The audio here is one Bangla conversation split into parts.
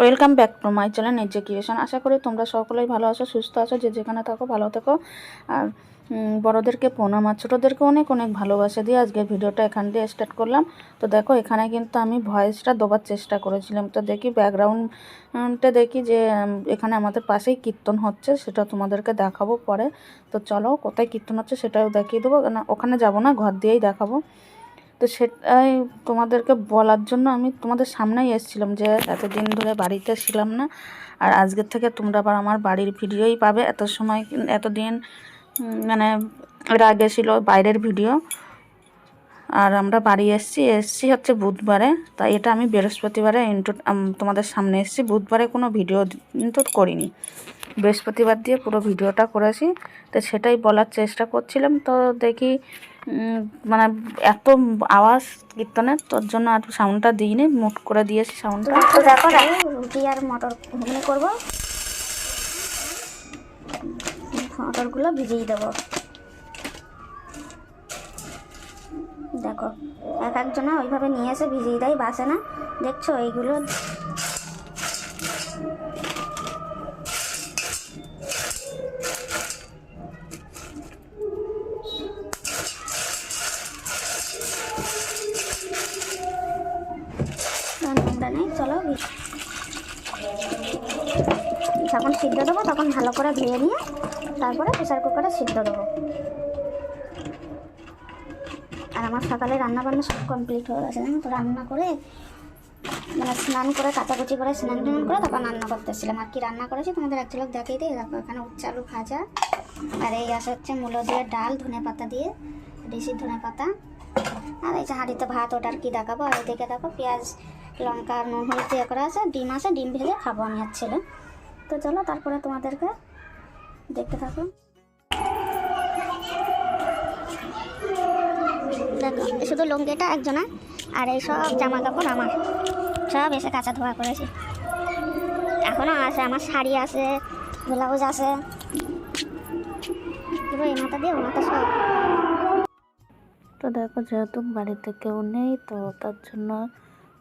Welcome back to my channel নিজে ক্রিয়েশন। আশা করি তোমরা সকলেই ভালো আছো, সুস্থ আছো, যে যেখানে থাকো ভালো থেকো। আর বড়োদেরকে প্রণাম আর ছোটোদেরকে অনেক অনেক ভালোবাসা দিয়ে আজকের ভিডিওটা এখান দিয়ে স্টার্ট করলাম। তো দেখো এখানে কিন্তু আমি ভয়েসটা দেওয়ার চেষ্টা করেছিলাম, তো দেখি ব্যাকগ্রাউন্ডটা দেখি যে এখানে আমাদের পাশেই কীর্তন হচ্ছে, সেটা তোমাদেরকে দেখাবো পরে। তো চলো কোথায় কীর্তন হচ্ছে সেটাও দেখিয়ে দেবো, না ওখানে যাবো না, ঘর দিয়েই দেখাবো। তো সেটাই তোমাদেরকে বলার জন্য আমি তোমাদের সামনেই এসেছিলাম যে এতদিন ধরে বাড়িতে ছিলাম না, আর আজকের থেকে তোমরা আবার আমার বাড়ির ভিডিওই পাবে। এতদিন মানে এর আগে ছিল বাইরের ভিডিও, আর আমরা বাড়ি এসছি হচ্ছে বুধবারে। তাই এটা আমি বৃহস্পতিবারে তোমাদের সামনে এসেছি, বুধবারে কোনো ভিডিও কিন্তু করিনি, বৃহস্পতিবার দিয়ে পুরো ভিডিওটা করেছি। তো সেটাই বলার চেষ্টা করছিলাম। তো দেখি মানে এত আওয়াজ কীর্তনের, তোর জন্য আর সাউন্ডটা দিইনি, মুট করে দিয়েছি সাউন্ডটা। তো দেখো রুটি আর মটর ঘুগনি করবো, মটরগুলো ভিজিয়ে দেবো। দেখো এক একজনা ওইভাবে নিয়ে এসে ভিজিয়ে দেয়, বাসে না, দেখছো এইগুলো। নোংরা নেই, চলো যখন সিদ্ধ দেবো তখন ভালো করে ধুয়ে নিয়ে তারপরে প্রেসার কুকারে সিদ্ধ দেবো। আর আমার সকালে রান্নাবান্না সব কমপ্লিট হয়ে গেছে, জানো তো। রান্না করে মানে স্নান করে কাচাকুচি করে স্নান করে তারপর রান্না করতেছিলাম। আর কি রান্না করেছি তোমাদের এক ঝলক দেখিয়ে দিই। দেখো এখানে উচ্ছে আলু ভাজা, আর এই আসে হচ্ছে মূলো দিয়ে ডাল, ধনে পাতা দিয়ে, দেশি ধনে পাতা। আর এই যে হাঁড়িতে ভাত, ওটার কি দেখাবো। আর এদিকে দেখো পেঁয়াজ লঙ্কা আর নুন হলুদ দিয়ে করা আছে, ডিম আছে, ডিম ভেজে খাবো আমি আর ছেলে। তো চলো তারপরে তোমাদেরকে দেখতে থাকো। দেখো শুধু লুঙ্গিটা একজনা, আর এই সব জামা কাপড় আমার, সব এসে কাঁচা ধোয়া করেছি। এখনও আছে, আমার শাড়ি আছে, ব্লাউজ আছে, এই মাথা দিয়ে ও মাথা সব। তো দেখো যেহেতু বাড়িতে কেউ নেই, তো তার জন্য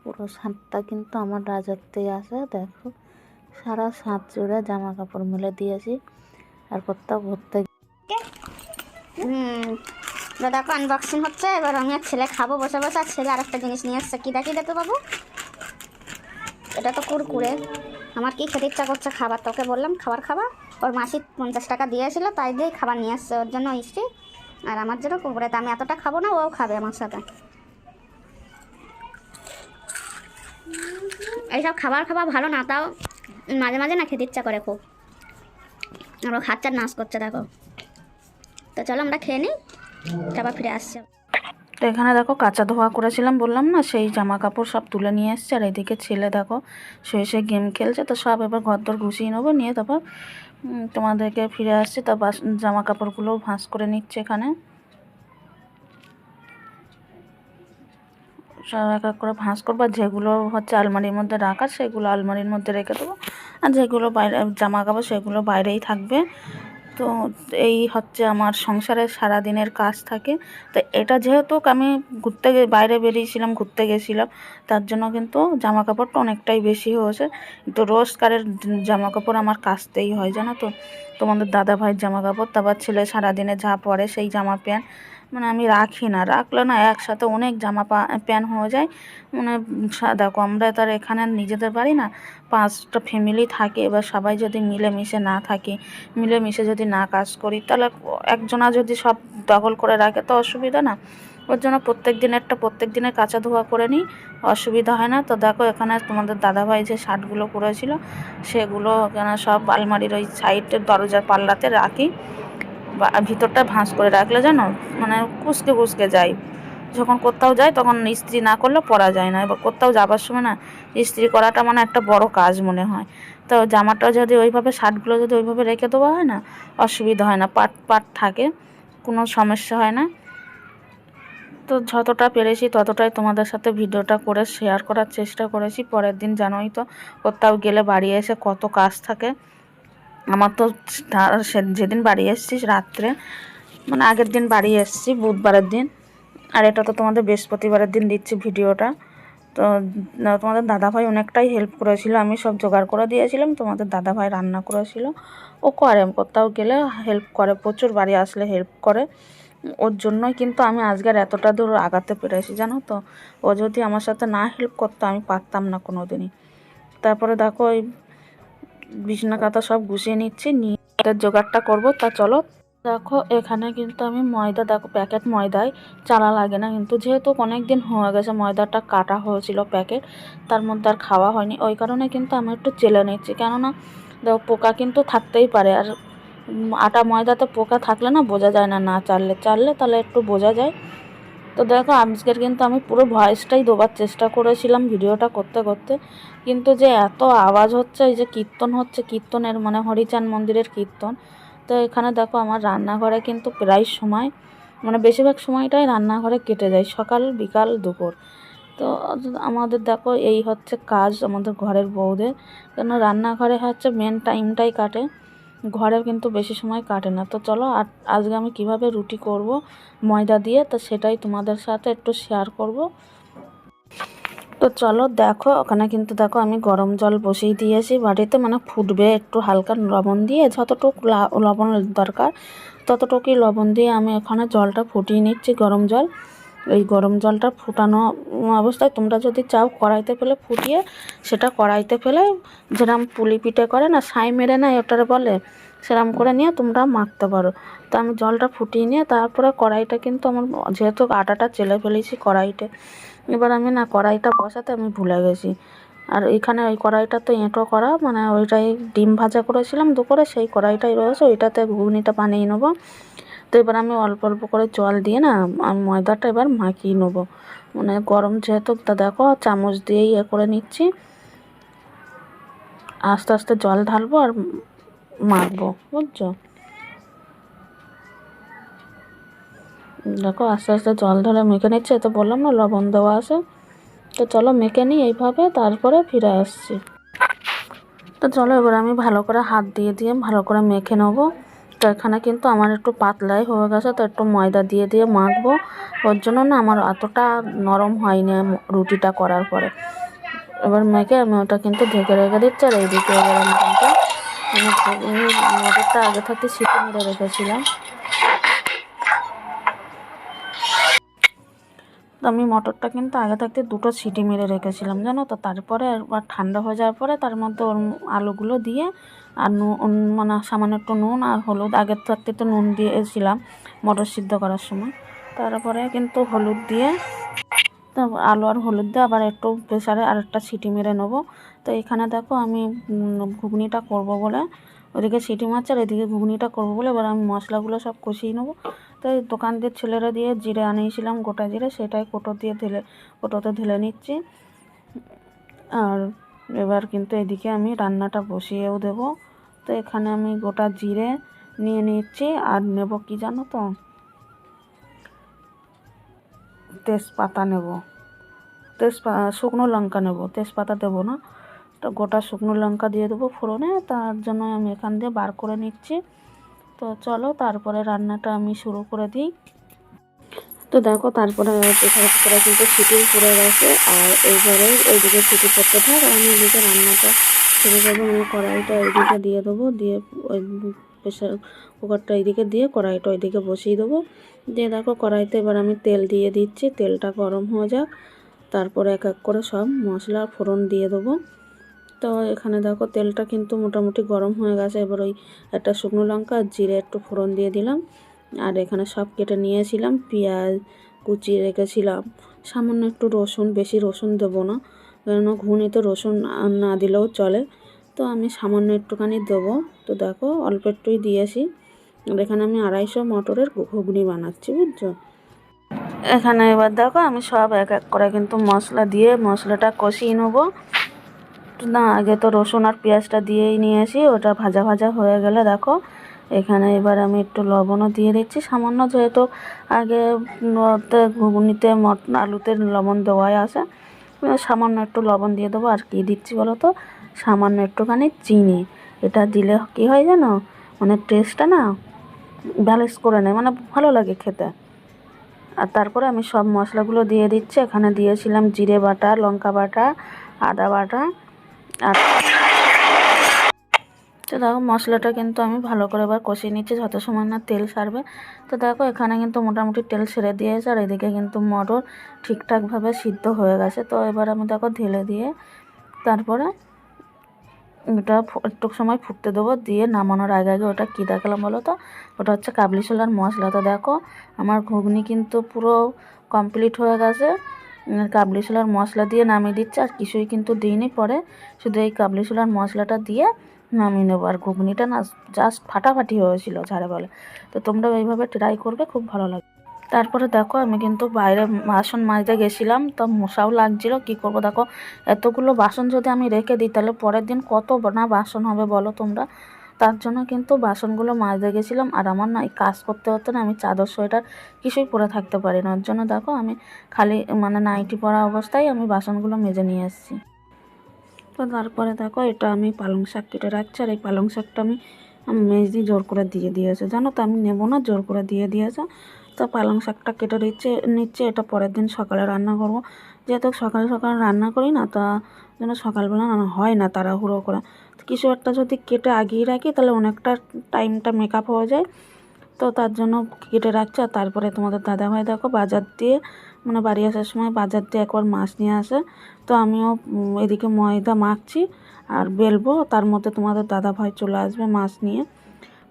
পুরো ছাদটা কিন্তু আমার রাজত্বেই আছে। দেখো সারা ছাদ জুড়ে জামা কাপড় মেলে দিয়েছি, আর কোথাও ঘুরতে দেখো আনবক্সিং হচ্ছে। এবার আমি আর ছেলে খাবো বসে বসে। আর ছেলে আর একটা জিনিস নিয়ে আসছে, কি দেখি দেখো বাবু, এটা তো কুরকুরে। আমার কি খেতে ইচ্ছা করছে খাবার, তোকে বললাম খাবার ওর মাসি 50 টাকা দিয়েছিল, তাই দিয়ে খাবার নিয়ে আসছে ওর জন্য মিষ্টি, আর আমার জন্য কুরকুরে। আমি এতটা খাবো না, ও খাবে আমার সাথে। এইসব খাবার ভালো না, তাও মাঝে মাঝে না খেতে ইচ্ছা করে খুব। আর ও খাচ্চার নাশ করছে দেখো। তো চলো আমরা খেয়ে নিই, তারপর ফিরে আসছে। তো এখানে দেখো কাঁচা ধোয়া করেছিলাম বললাম না, সেই জামা কাপড় সব তুলে নিয়ে এসছে। আর এইদিকে ছেলে দেখো শুয়ে গেম খেলছে। তো সব এবার ঘরদোর গুছিয়ে নেবো, নিয়ে তারপর তোমাদেরকে ফিরে আসছে। তা জামা কাপড়গুলো ভাঁজ করে নিচ্ছে এখানে, সব এক এক করে ভাঁজ করবো। যেগুলো হচ্ছে আলমারির মধ্যে রাখা সেগুলো আলমারির মধ্যে রেখে দেবো, আর যেগুলো বাইরে জামা কাপড় সেগুলো বাইরেই থাকবে। তো এই হচ্ছে আমার সংসারের সারাদিনের কাজ থাকে। তো এটা যেহেতু আমি বাইরে বেরিয়েছিলাম, ঘুরতে গেছিলাম, তার জন্য কিন্তু জামা কাপড়টা অনেকটাই বেশি হয়েছে। তো রোজকারের জামা কাপড় আমার কাচতেই হয়, জানো তো। তোমাদের দাদা ভাইয়ের জামা কাপড়, তারপর ছেলে সারাদিনে যা পরে সেই জামা প্যান্ট মানে আমি রাখি না, রাখলে না একসাথে অনেক জামা প্যান্ট হয়ে যায়। মানে দেখো আমরা তার এখানে নিজেদের বাড়ি না, 5টা ফ্যামিলি থাকে। এবার সবাই যদি মিলেমিশে না থাকি, মিলেমিশে যদি না কাজ করি, তাহলে একজনা যদি সব দখল করে রাখে তো অসুবিধা না। ওর জন্য প্রত্যেক দিনের কাঁচা ধোয়া করে নিই, অসুবিধা হয় না। তো দেখো এখানে তোমাদের দাদাভাই যে শার্টগুলো পরেছিল সেগুলো এখানে সব আলমারির ওই সাইডের দরজার পাল্লাতে রাখি, বা ভিতরটা ভাঁজ করে রাখলে জানো মানে কুচকে যায়। যখন কোথাও যায় তখন ইস্ত্রি না করলে পরা যায় না। এবার কোথাও যাবার সময় না ইস্ত্রি করাটা মানে একটা বড় কাজ মনে হয়। তো জামাটা যদি ওইভাবে, শার্টগুলো যদি ওইভাবে রেখে দেওয়া হয় না, অসুবিধা হয় না, পাট থাকে, কোনো সমস্যা হয় না। তো যতটা পেরেছি ততটাই তোমাদের সাথে ভিডিওটা করে শেয়ার করার চেষ্টা করেছি। পরের দিন জানোই তো কোথাও গেলে বাড়ি এসে কত কাজ থাকে আমার। তো যেদিন বাড়ি এসেছি রাত্রে, মানে আগের দিন বাড়ি এসেছি বুধবারের দিন, আর এটা তো তোমাদের বৃহস্পতিবারের দিন দিচ্ছি ভিডিওটা। তো তোমাদের দাদাভাই অনেকটাই হেল্প করেছিল, আমি সব জোগাড় করে দিয়েছিলাম, তোমাদের দাদাভাই রান্না করেছিল। ও করে, কোথাও গেলে হেল্প করে, প্রচুর বাড়ি আসলে হেল্প করে। ওর জন্যই কিন্তু আমি আজকের এতটা দূর আগাতে পেরেছি, জানো তো। ও যদি আমার সাথে না হেল্প করতো আমি পারতাম না কোনো দিনই। তারপরে দেখো ওই বিছনা কাঁথা সব গুছিয়ে নিচ্ছি, নিয়ে জোগাড়টা করবো। তা চলো। দেখো এখানে কিন্তু আমি ময়দা, দেখো প্যাকেট ময়দায় চালা লাগে না, কিন্তু যেহেতু অনেক দিন হয়ে গেছে ময়দাটা কাটা হয়েছিল প্যাকেট, তার মধ্যে আর খাওয়া হয়নি, ওই কারণে কিন্তু আমি একটু চেলে নিচ্ছি। কেননা দেখো পোকা কিন্তু থাকতেই পারে, আর আটা ময়দাতে পোকা থাকলে না বোঝা যায় না, না চাললে তাহলে একটু বোঝা যায়। তো দেখো আজকের কিন্তু আমি পুরো ভয়েসটাই দেওয়ার চেষ্টা করেছিলাম ভিডিওটা করতে করতে, কিন্তু যে এত আওয়াজ হচ্ছে, এই যে কীর্তন হচ্ছে, কীর্তনের মানে হরিচাঁদ মন্দিরের কীর্তন। তো এখানে দেখো আমার রান্নাঘরে কিন্তু প্রায় সময়, মানে বেশিরভাগ সময়টাই রান্নাঘরে কেটে যায়, সকাল বিকাল দুপুর। তো আমাদের দেখো এই হচ্ছে কাজ আমাদের ঘরের বউদের, কেন রান্নাঘরে হচ্ছে মেন টাইমটাই কাটে, ঘরে কিন্তু বেশি সময় কাটে না। তো চলো আজকে আমি কিভাবে রুটি করব ময়দা দিয়ে, তো সেটাই তোমাদের সাথে একটু শেয়ার করব। তো চলো দেখো, ওখানে কিন্তু দেখো আমি গরম জল বসিয়ে দিয়েছি বাড়িতে, মানে ফুটবে, একটু হালকা লবণ দিয়ে, যতটুকু লবণ দরকার ততটুকুই লবণ দিয়ে আমি ওখানে জলটা ফুটিয়ে নিচ্ছি, গরম জল। এই গরম জলটা ফুটানো অবস্থায় তোমরা যদি চাও কড়াইতে ফেলে ফুটিয়ে, সেটা কড়াইতে ফেলে যেরকম পুলি পিঠে করে না, ছাই মেরে নেয় ওটারে বলে, সেরকম করে নিয়ে তোমরা মাখতে পারো। তো আমি জলটা ফুটিয়ে নিয়ে তারপরে কড়াইটা কিন্তু আমার, যেহেতু আটাটা চেলে ফেলেছি কড়াইতে, এবার আমি না কড়াইটা বসাতে আমি ভুলে গেছি। আর এখানে ওই কড়াইটা তো এঁটো করা, মানে ওইটাই ডিম ভাজা করেছিলাম দুপুরে, সেই কড়াইটাই রয়েছে, ওইটাতে ঘুগনিটা বানিয়ে নেবো। তো এবার আমি অল্প অল্প করে জল দিয়ে না আমি ময়দাটা এবার মাখিয়ে নেবো, মানে গরম যেহেতু, তা দেখো চামচ দিয়েই করে নিচ্ছি, আস্তে আস্তে জল ঢালবো আর মাখবো, বুঝছো। দেখো আস্তে আস্তে জল ঢালে মেখে নিচ্ছে, তো বললাম না লবণ দেওয়া আছে। তো চলো মেখে নিই এইভাবে, তারপরে ফিরে আসছি। তো চলো এবার আমি ভালো করে হাত দিয়ে দিয়ে ভালো করে মেখে নেবো। তো এখানে কিন্তু আমার একটু পাতলাই হয়ে গেছে, তো একটু ময়দা দিয়ে দিয়ে মাখবো, ওর জন্য না আমার অতটা নরম হয়নি রুটিটা করার পরে। এবার মেখে আমি ওটা কিন্তু ঢেকে রেখে দিচ্ছি। আর এইদিকে এবার আমি কিন্তু মটরটা আগে থাকতে সিটি মেরে রেখেছিলাম, তো আমি মটরটা কিন্তু আগে থাকতে 2টো সিটি মেরে রেখেছিলাম, জানো তো। তারপরে একবার ঠান্ডা হয়ে যাওয়ার পরে তার মধ্যে ওর আলুগুলো দিয়ে, আর নুন, মানে সামান্য একটু নুন আর হলুদ, আগের থাকতে তো নুন দিয়েছিলাম মটর সিদ্ধ করার সময়, তারপরে কিন্তু হলুদ দিয়ে, তো আলু আর হলুদ দিয়ে আবার একটু প্রেসারে আরেকটা সিটি মেরে নেবো। তো এখানে দেখো আমি ঘুগনিটা করব বলে ওদিকে সিটি মারছে, আর এদিকে ঘুগনিটা করবো বলে এবার আমি মশলাগুলো সব কষিয়ে নেবো। তো এই দোকান দিয়ে ছেলেরা দিয়ে জিরে আনিয়েছিলাম, গোটা জিরে, সেটাই কোটোতে ঢেলে নিচ্ছি। আর এবার কিন্তু এদিকে আমি রান্নাটা বসিয়েও দেবো। তো এখানে আমি গোটা জিরে নিয়ে নিচ্ছি, আর নেব কি জানো তো, তেজপাতা নেব, শুকনো লঙ্কা নেব, তেজপাতা দেবো না। তো গোটা শুকনো লঙ্কা দিয়ে দেবো ফোড়নে, তার জন্য আমি এখান দিয়ে বার করে নিচ্ছি। তো চলো তারপরে রান্নাটা আমি শুরু করে দিই। তো দেখো তারপরে প্রেসার কুকারে কিন্তু সিটি পড়ে গেছে, আর এইবারে এইদিকে সিটি পড়তে থাক, আর আমি এদিকে রান্নাটা শুরু করবো। আমি কড়াইটা এইদিকে দিয়ে দেবো, দিয়ে ওই প্রেসার কুকারটা এইদিকে দিয়ে কড়াইটা ওইদিকে বসিয়ে দেবো। দিয়ে দেখো কড়াইতে এবার আমি তেল দিয়ে দিচ্ছি, তেলটা গরম হয়ে যাক, তারপরে এক এক করে সব মশলা ফোড়ন দিয়ে দেবো। তো এখানে দেখো তেলটা কিন্তু মোটামুটি গরম হয়ে গেছে, এবার ওই একটা শুকনো লঙ্কা আর জিরে একটু ফোড়ন দিয়ে দিলাম। আর এখানে সব কেটে নিয়েছিলাম, পেঁয়াজ কুচিয়ে রেখেছিলাম, সামান্য একটু রসুন, বেশি রসুন দেবো না, কেননা ঘুগনিতে রসুন না দিলেও চলে, তো আমি সামান্য একটুখানি দেবো। তো দেখো অল্প একটুই দিয়েছি। আর এখানে আমি 250 মটরের ঘুগনি বানাচ্ছি, বুঝছো। এখানে এবার দেখো আমি সব এক এক করে কিন্তু মশলা দিয়ে মশলাটা কষিয়ে নেবো। না আগে তো রসুন আর পেঁয়াজটা দিয়েই নিয়েছি, ওটা ভাজা ভাজা হয়ে গেলে দেখো এখানে এবার আমি একটু লবণও দিয়ে দিচ্ছি সামান্য, যেহেতু আগে ঘুগনিতে আলুতে লবণ দেওয়াই আছে, সামান্য একটু লবণ দিয়ে দেবো। আর কি দিচ্ছি বলো তো, সামান্য একটুখানি চিনি। এটা দিলে কী হয় জানো, মানে টেস্টটা না ব্যালেন্স করে নেয়, মানে ভালো লাগে খেতে। আর তারপরে আমি সব মশলাগুলো দিয়ে দিচ্ছি। এখানে দিয়েছিলাম জিরে বাটা, লঙ্কা বাটা, আদা বাটা। আর তো দেখো মশলাটা কিন্তু আমি ভালো করে এবার কষিয়ে নিচ্ছি যত সময় না তেল ছাড়বে। তো দেখো এখানে কিন্তু মোটামুটি তেল ছেড়ে দিয়েছে, আর এদিকে কিন্তু মটর ঠিকঠাকভাবে সিদ্ধ হয়ে গেছে। তো এবার আমি দেখো ঢেলে দিয়ে তারপরে ওটা একটু সময় ফুটতে দেবো। দিয়ে নামানোর আগে আগে ওটা কী দেখালাম বলো তো, ওটা হচ্ছে কাবলি ছোলার মশলা। তো দেখো আমার ঘুগনি কিন্তু পুরো কমপ্লিট হয়ে গেছে। কাবলি ছোলার মশলা দিয়ে নামিয়ে দিচ্ছে, আর কিছুই কিন্তু দিইনি। পরে শুধু এই কাবলি ছোলার মশলাটা দিয়ে নামিয়ে নেবো। আর ঘুগনিটা না জাস্ট ফাটাফাটি হয়েছিল ঝাড়ে বলে। তো তোমরা এইভাবে ট্রাই করবে, খুব ভালো লাগবে। তারপরে দেখো আমি কিন্তু বাইরে বাসন মাজতে গেছিলাম, তো মশাও লাগছিল। কি করব দেখো, এতগুলো বাসন যদি আমি রেখে দিই তাহলে পরের দিন কত না বাসন হবে বলো তোমরা। তার জন্য কিন্তু বাসনগুলো মাজতে গেছিলাম। আর আমার না এই কাজ করতে হতে না আমি চাদর সোয়েটার কিছুই পরে থাকতে পারি না। ওর জন্য দেখো আমি খালি নাইটি পরা অবস্থায় আমি বাসনগুলো মেজে নিয়ে এসেছি। তো তারপরে দেখো এটা আমি পালং শাক কেটে রাখছি, আর এই পালং শাকটা আমি মেজদি জোর করে দিয়ে দিয়েছে, জানো তো আমি নেবো না, জোর করে দিয়ে দিয়েছে। তো পালং শাকটা কেটে নিচ্ছে, এটা পরের দিন সকালে রান্না করব। যেহেতু সকালে সকালে রান্না করি না, তা যেন সকালবেলা হয় না তাড়াহুড়ো করে। কিছু একটা যদি কেটে আগিয়ে রাখি তাহলে অনেকটা টাইমটা মেকআপ হয়ে যায়। তো তার জন্য কেটে রাখছি। আর তারপরে তোমাদের দাদাভাই দেখো বাজার দিয়ে বাড়ি আসার সময় বাজার দিয়ে একবার মাছ নিয়ে আসে। তো আমিও এদিকে ময়দা মাখছি আর বেলবো, তার মধ্যে তোমাদের দাদাভাই চলে আসবে মাছ নিয়ে।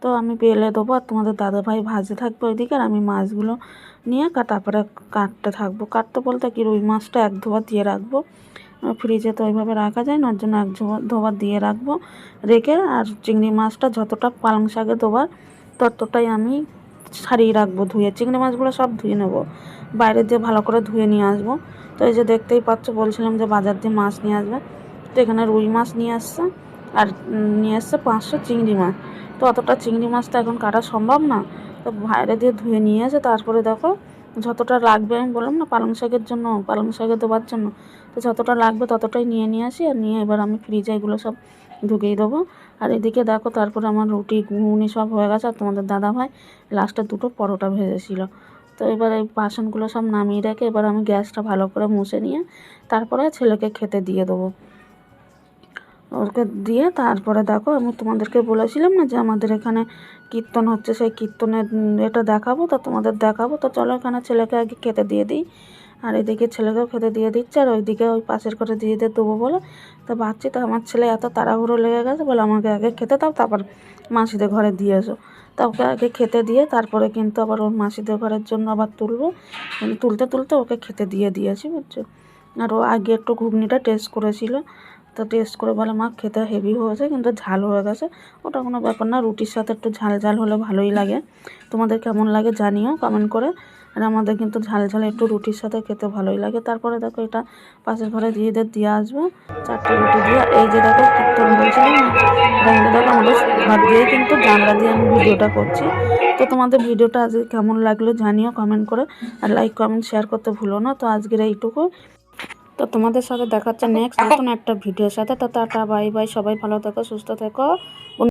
তো আমি বেলে দেবো, আর তোমাদের দাদাভাই ভাজতে থাকবে ওইদিকে, আর আমি মাছগুলো নিয়ে তারপরে কাটতে থাকবো। কাটতে বলতে কি, রুই মাছটা এক ধোয়া দিয়ে রাখবো, ফ্রিজে তো ওইভাবে রাখা যায় না, ওর জন্য এক ধোয়া দিয়ে রাখবো রেখে। আর চিংড়ি মাছটা যতটা পালং শাকে দেওয়ার ততটাই আমি ছাড়িয়ে রাখবো ধুয়ে। চিংড়ি মাছগুলো সব ধুয়ে নেবো, বাইরে দিয়ে ভালো করে ধুয়ে নিয়ে আসবো। তো এই যে দেখতেই পাচ্ছ, বলছিলাম যে বাজার দিয়ে মাছ নিয়ে আসবে। তো এখানে রুই মাছ নিয়ে আসছে, আর নিয়ে আসছে 500 চিংড়ি মাছ। তো অতটা চিংড়ি মাছ তো এখন কাটা সম্ভব না, তো বাইরে দিয়ে ধুয়ে নিয়ে আসে। তারপরে দেখো যতটা লাগবে, আমি বললাম না পালং শাকের জন্য, পালং শাকে দেওয়ার জন্য, তো যতটা লাগবে ততটাই নিয়ে আসি। আর নিয়ে এবার আমি ফ্রিজে এগুলো সব ঢুকিয়ে দেবো। আর এদিকে দেখো তারপরে আমার রুটি ঘুগনি সব হয়ে গেছে। আর তোমাদের দাদাভাই লাস্টে 2টো পরোটা ভেজেছিল। তো এবার এই বাসনগুলো সব নামিয়ে রেখে এবার আমি গ্যাসটা ভালো করে মুছে নিয়ে তারপরে ছেলেকে খেতে দিয়ে দেবো। ওকে দিয়ে তারপরে দেখো আমি তোমাদেরকে বলেছিলাম না যে আমাদের এখানে কীর্তন হচ্ছে, সেই কীর্তনের এটা দেখাবো। তো তোমাদের দেখাবো। তো চলো এখানে ছেলেকে আগে খেতে দিয়ে দিই। আর এদিকে ছেলেকেও খেতে দিয়ে দিচ্ছে, আর ওইদিকে ওই পাশের ঘরে দিয়ে দেবো বলে তো ভাবছি। তো আমার ছেলে এত তাড়াহুড়ো লেগে গেছে, বলে আমাকে আগে খেতে দাও, তারপর মাসিদের ঘরে দিয়ে এসো। তা ওকে আগে খেতে দিয়ে তারপরে কিন্তু আবার ওর মাসিদের ঘরের জন্য আবার তুলবো। তুলতে তুলতে ওকে খেতে দিয়েছি, বুঝছো। আর ও আগে একটু ঘুগনিটা টেস্ট করেছিল, তো টেস্ট করে বলে মা খেতে হেভি হয়েছে, কিন্তু ঝাল হয়ে গেছে। ওটা কোনো ব্যাপার না, রুটির সাথে একটু ঝাল ঝাল হলে ভালোই লাগে। তোমাদের কেমন লাগে জানিও কমেন্ট করে। আর আমাদের কিন্তু ঝাল ঝাল একটু রুটির সাথে খেতে ভালোই লাগে। তারপরে দেখো এটা পাশের ঘরে দিয়ে আসবো 4টে রুটি দিয়ে। এই যে দেখো কীর্তন বলছিলাম না, দেখো আমাদের ঘর দিয়ে কিন্তু জানলা দিয়ে আমি ভিডিওটা করছি। তো তোমাদের ভিডিওটা আজকে কেমন লাগলো জানিও কমেন্ট করে, আর লাইক কমেন্ট শেয়ার করতে ভুলো না। তো আজকের এইটুকু। তো তোমাদের সাথে দেখা হচ্ছে নেক্সট নতুন একটা ভিডিওর সাথে। তো টাটা বাই বাই, সবাই ভালো থেকো, সুস্থ থেকো।